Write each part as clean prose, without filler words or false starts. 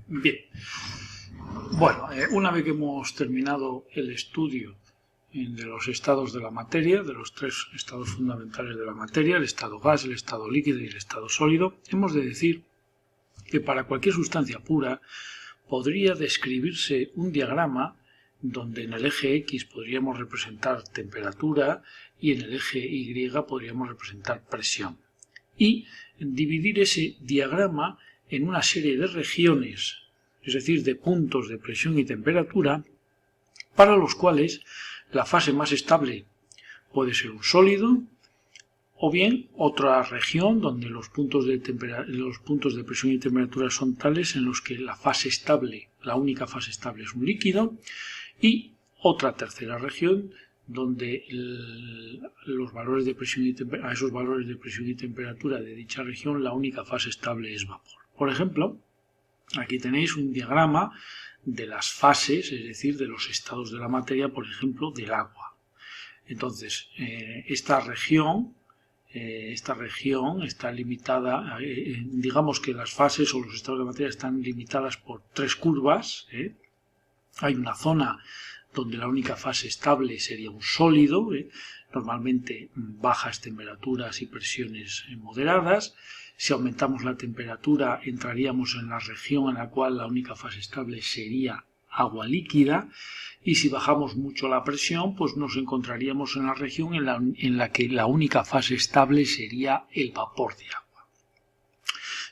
Bien, bueno, una vez que hemos terminado el estudio de los estados de la materia, de los tres estados fundamentales de la materia, el estado gas, el estado líquido y el estado sólido, hemos de decir que para cualquier sustancia pura podría describirse un diagrama donde en el eje X podríamos representar temperatura y en el eje Y podríamos representar presión. Y dividir ese diagrama en una serie de regiones, es decir, de puntos de presión y temperatura, para los cuales la fase más estable puede ser un sólido, o bien otra región donde los puntos de presión y temperatura son tales en los que la fase estable, la única fase estable es un líquido, y otra tercera región donde los valores de presión a esos valores de presión y temperatura de dicha región la única fase estable es vapor. Por ejemplo, aquí tenéis un diagrama de las fases, es decir, de los estados de la materia, por ejemplo, del agua. Entonces, esta región está limitada, digamos que las fases o los estados de la materia están limitadas por tres curvas. Hay una zona donde la única fase estable sería un sólido, normalmente bajas temperaturas y presiones moderadas. Si aumentamos la temperatura entraríamos en la región en la cual la única fase estable sería agua líquida, y si bajamos mucho la presión pues nos encontraríamos en la región en la que la única fase estable sería el vapor de agua.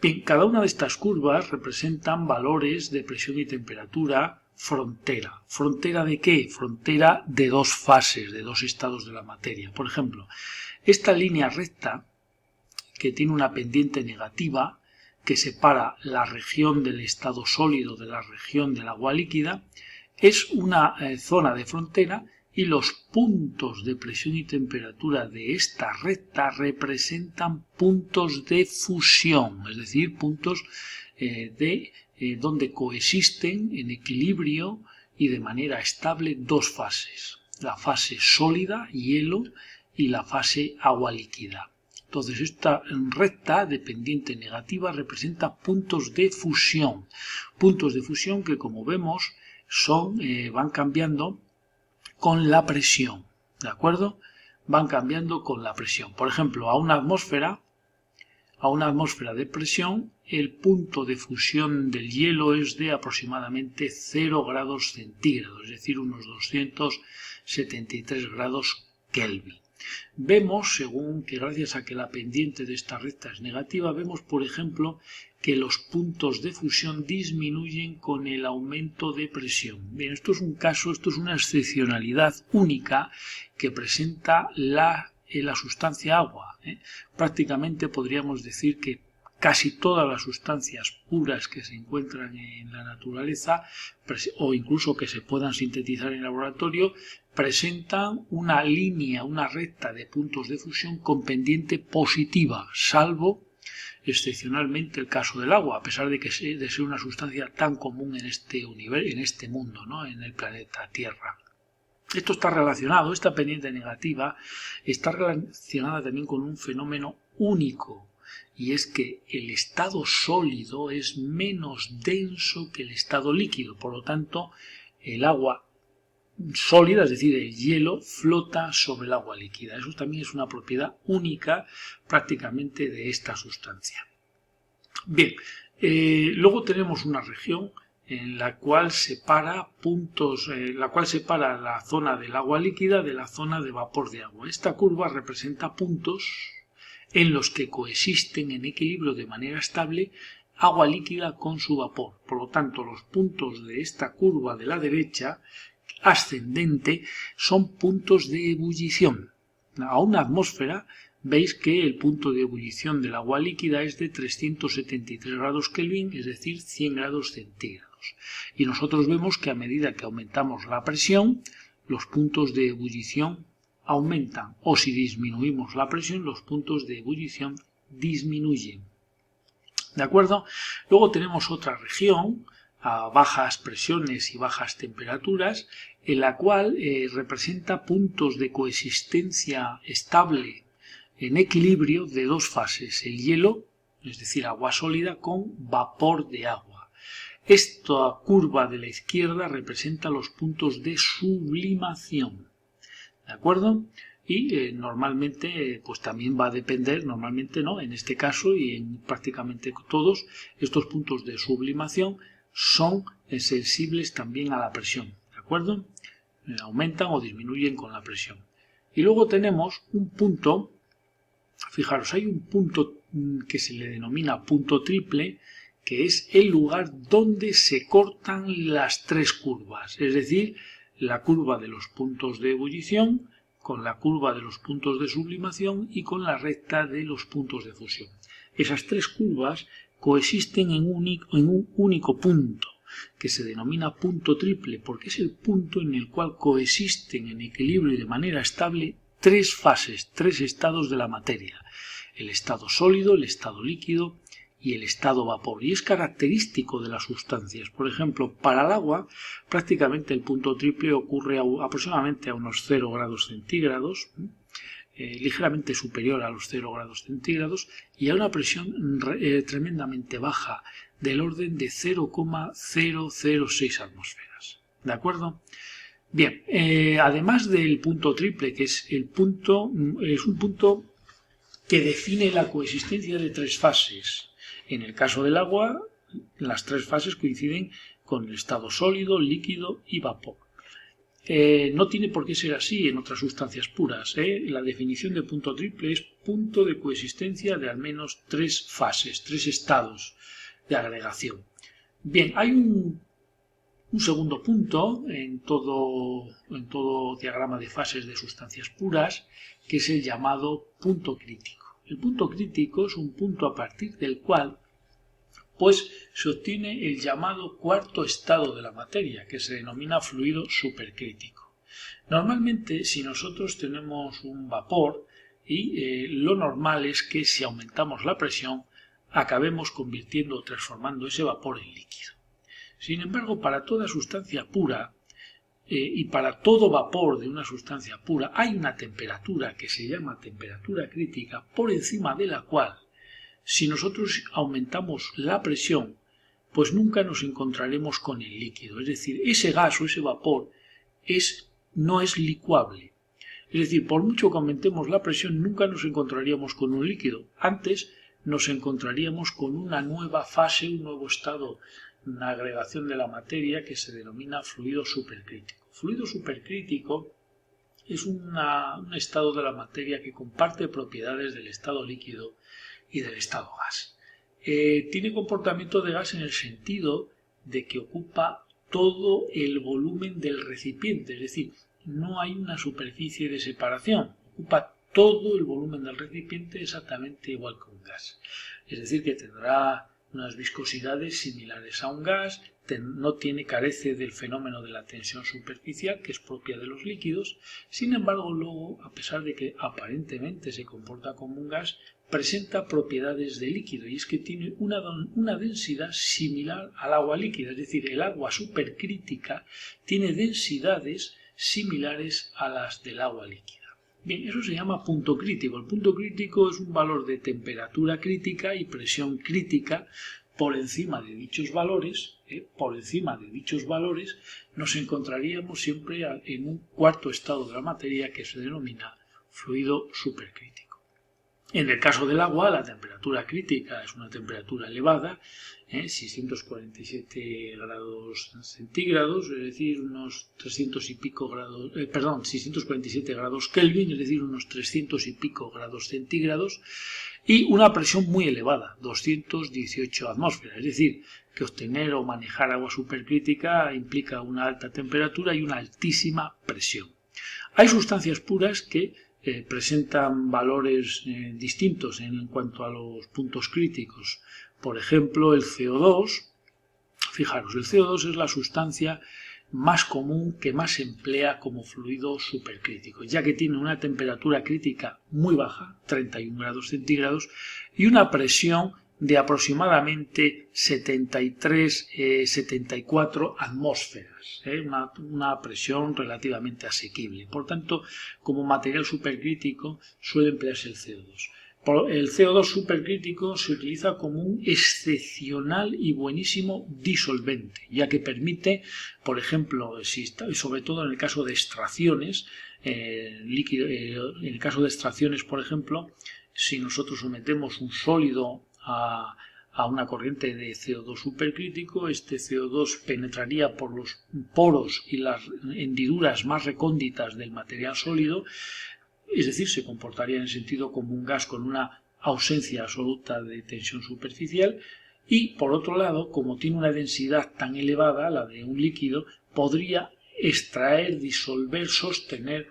Bien, cada una de estas curvas representan valores de presión y temperatura frontera. ¿Frontera de qué? Frontera de dos fases, de dos estados de la materia. Por ejemplo, esta línea recta, que tiene una pendiente negativa, que separa la región del estado sólido de la región del agua líquida, es una zona de frontera, y los puntos de presión y temperatura de esta recta representan puntos de fusión, es decir, puntos donde coexisten en equilibrio y de manera estable dos fases, la fase sólida, hielo, y la fase agua líquida. Entonces esta recta de pendiente negativa representa puntos de fusión que, como vemos, van cambiando con la presión, ¿de acuerdo? Van cambiando con la presión. Por ejemplo, a una atmósfera de presión, el punto de fusión del hielo es de aproximadamente 0 grados centígrados, es decir, unos 273 grados Kelvin. Vemos, según que gracias a que la pendiente de esta recta es negativa, vemos, por ejemplo, que los puntos de fusión disminuyen con el aumento de presión. Bien, esto es un caso, esto es una excepcionalidad única que presenta la sustancia agua. Prácticamente podríamos decir que casi todas las sustancias puras que se encuentran en la naturaleza, o incluso que se puedan sintetizar en laboratorio, presentan una línea, una recta de puntos de fusión con pendiente positiva, salvo excepcionalmente el caso del agua, a pesar de ser una sustancia tan común en este mundo, ¿no? En el planeta Tierra. Esto está relacionado, esta pendiente negativa está relacionada también con un fenómeno único, y es que el estado sólido es menos denso que el estado líquido. Por lo tanto, el agua sólida, es decir, el hielo, flota sobre el agua líquida. Eso también es una propiedad única prácticamente de esta sustancia. Bien, luego tenemos una región en la cual separa la zona del agua líquida de la zona de vapor de agua. Esta curva representa puntos en los que coexisten en equilibrio de manera estable agua líquida con su vapor. Por lo tanto, los puntos de esta curva de la derecha ascendente son puntos de ebullición. A una atmósfera veis que el punto de ebullición del agua líquida es de 373 grados Kelvin, es decir, 100 grados centígrados. Y nosotros vemos que a medida que aumentamos la presión, los puntos de ebullición aumentan, o si disminuimos la presión, los puntos de ebullición disminuyen. ¿De acuerdo? Luego tenemos otra región a bajas presiones y bajas temperaturas, en la cual representa puntos de coexistencia estable en equilibrio de dos fases, el hielo, es decir, agua sólida, con vapor de agua. Esta curva de la izquierda representa los puntos de sublimación, ¿de acuerdo? Y normalmente pues también va a depender, normalmente no, en este caso y en prácticamente todos, estos puntos de sublimación son sensibles también a la presión, ¿de acuerdo? Aumentan o disminuyen con la presión. Y luego tenemos un punto, fijaros, hay un punto que se le denomina punto triple, que es el lugar donde se cortan las tres curvas, es decir, la curva de los puntos de ebullición, con la curva de los puntos de sublimación y con la recta de los puntos de fusión. Esas tres curvas coexisten en un único punto, que se denomina punto triple, porque es el punto en el cual coexisten en equilibrio y de manera estable tres fases, tres estados de la materia: el estado sólido, el estado líquido y el estado vapor, y es característico de las sustancias. Por ejemplo, para el agua, prácticamente el punto triple ocurre aproximadamente a unos 0 grados centígrados, ligeramente superior a los 0 grados centígrados, y a una presión tremendamente baja, del orden de 0,006 atmósferas. ¿De acuerdo? Bien, además del punto triple, que es un punto que define la coexistencia de tres fases. En el caso del agua, las tres fases coinciden con el estado sólido, líquido y vapor. No tiene por qué ser así en otras sustancias puras. La definición de punto triple es punto de coexistencia de al menos tres fases, tres estados de agregación. Bien, hay un segundo punto en todo diagrama de fases de sustancias puras, que es el llamado punto crítico. El punto crítico es un punto a partir del cual pues se obtiene el llamado cuarto estado de la materia, que se denomina fluido supercrítico. Normalmente, si nosotros tenemos un vapor, lo normal es que si aumentamos la presión, acabemos convirtiendo o transformando ese vapor en líquido. Sin embargo, para toda sustancia pura y para todo vapor de una sustancia pura hay una temperatura que se llama temperatura crítica, por encima de la cual, si nosotros aumentamos la presión, pues nunca nos encontraremos con el líquido. Es decir, ese gas o ese vapor no es licuable. Es decir, por mucho que aumentemos la presión, nunca nos encontraríamos con un líquido. Antes nos encontraríamos con una nueva fase, un nuevo estado, una agregación de la materia que se denomina fluido supercrítico. Fluido supercrítico es un estado de la materia que comparte propiedades del estado líquido y del estado gas. Tiene comportamiento de gas en el sentido de que ocupa todo el volumen del recipiente, es decir, no hay una superficie de separación, ocupa todo el volumen del recipiente exactamente igual que un gas. Es decir, que tendrá unas viscosidades similares a un gas, carece del fenómeno de la tensión superficial, que es propia de los líquidos. Sin embargo, luego, a pesar de que aparentemente se comporta como un gas, presenta propiedades de líquido, y es que tiene una densidad similar al agua líquida, es decir, el agua supercrítica tiene densidades similares a las del agua líquida. Bien, eso se llama punto crítico. El punto crítico es un valor de temperatura crítica y presión crítica. Por encima de dichos valores, nos encontraríamos siempre en un cuarto estado de la materia que se denomina fluido supercrítico. En el caso del agua, la temperatura crítica es una temperatura elevada, 647 grados centígrados, es decir, unos 647 grados Kelvin, es decir, unos 300 y pico grados centígrados, y una presión muy elevada, 218 atmósferas, es decir, que obtener o manejar agua supercrítica implica una alta temperatura y una altísima presión. Hay sustancias puras que presentan valores distintos en cuanto a los puntos críticos. Por ejemplo, el CO2. Fijaros, el CO2 es la sustancia más común que más se emplea como fluido supercrítico, ya que tiene una temperatura crítica muy baja, 31 grados centígrados, y una presión de aproximadamente 73-74 atmósferas, una presión relativamente asequible. Por tanto, como material supercrítico suele emplearse el CO2. El CO2 supercrítico se utiliza como un excepcional y buenísimo disolvente, ya que permite, por ejemplo, sobre todo en el caso de extracciones, en el caso de extracciones, por ejemplo, si nosotros sometemos un sólido a una corriente de CO2 supercrítico, este CO2 penetraría por los poros y las hendiduras más recónditas del material sólido, es decir, se comportaría en el sentido como un gas con una ausencia absoluta de tensión superficial y, por otro lado, como tiene una densidad tan elevada, la de un líquido, podría extraer, disolver, sostener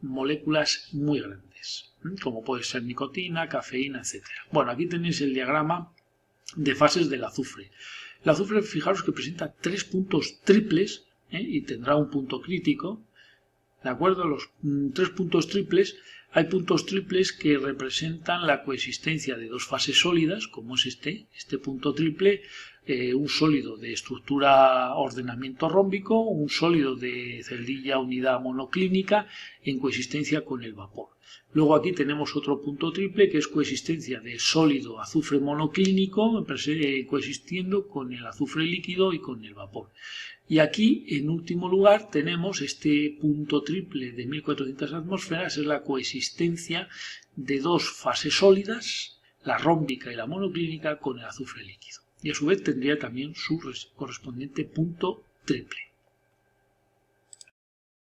moléculas muy grandes, como puede ser nicotina, cafeína, etc. Bueno, aquí tenéis el diagrama de fases del azufre. El azufre, fijaros que presenta 3 puntos triples y tendrá un punto crítico. ¿De acuerdo? Los 3 puntos triples, hay puntos triples que representan la coexistencia de dos fases sólidas, como es este punto triple, un sólido de estructura ordenamiento rómbico, un sólido de celdilla unidad monoclínica en coexistencia con el vapor. Luego aquí tenemos otro punto triple que es coexistencia de sólido azufre monoclínico coexistiendo con el azufre líquido y con el vapor. Y aquí, en último lugar, tenemos este punto triple de 1400 atmósferas, es la coexistencia de dos fases sólidas, la rómbica y la monoclínica, con el azufre líquido. Y a su vez tendría también su correspondiente punto triple.